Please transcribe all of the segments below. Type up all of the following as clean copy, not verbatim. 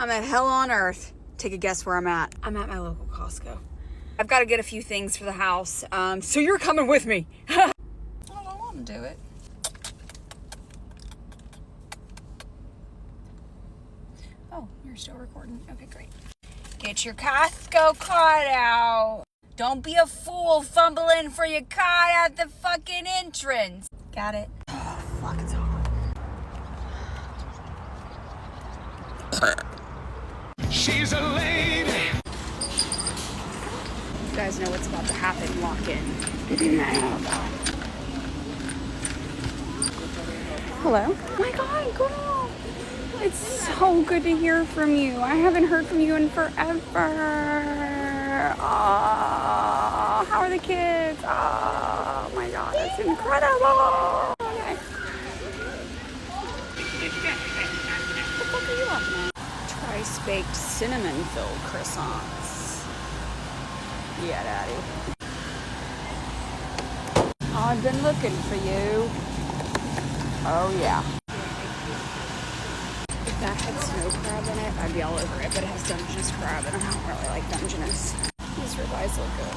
I'm at hell on earth. Take a guess where I'm at. I'm at my local Costco. I've got to get a few things for the house. So you're coming with me. I don't want to do it. Oh, you're still recording. Okay, great. Get your Costco card out. Don't be a fool fumbling for your card at the fucking entrance. Got it? Oh, fuck, it's hot. She's a lady. You guys know what's about to happen. Lock in. Hello. Oh my God, girl. It's so good to hear from you. I haven't heard from you in forever. Oh, how are the kids? Oh my God, it's incredible. Okay. What the fuck are you laughing at? Trice-baked cinnamon-filled croissants. Yeah, Daddy. I've been looking for you. Oh, yeah. If that had snow crab in it, I'd be all over it, but it has Dungeness crab, and I don't really like Dungeness. These ribeyes look good.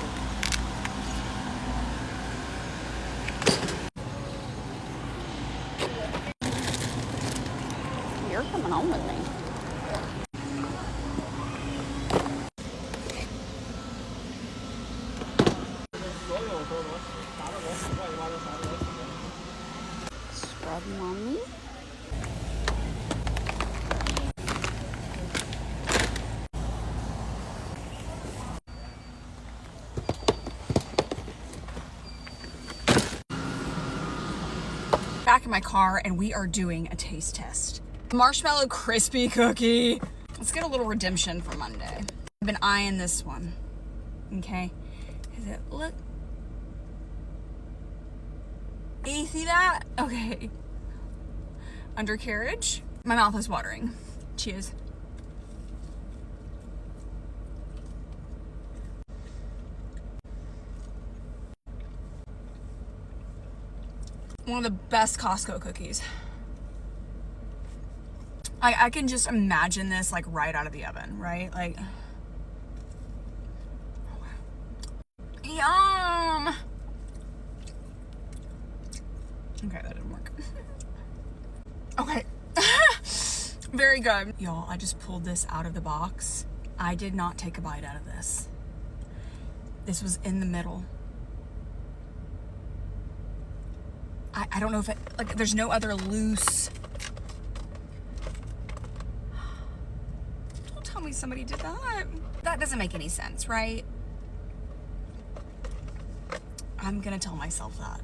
You're coming home with me. Scrub mommy. Back in my car, and we are doing a taste test. Marshmallow crispy cookie. Let's get a little redemption for Monday. I've been eyeing this one. Okay. Is it look? You see that? Okay. Undercarriage. My mouth is watering. Cheers. One of the best Costco cookies. I can just imagine this like right out of the oven, right? Like, yum. Okay, that didn't work. Okay. Very good. Y'all, I just pulled this out of the box. I did not take a bite out of this. This was in the middle. I don't know if it, like, there's no other loose. Don't tell me somebody did that. That doesn't make any sense, right? I'm gonna tell myself that.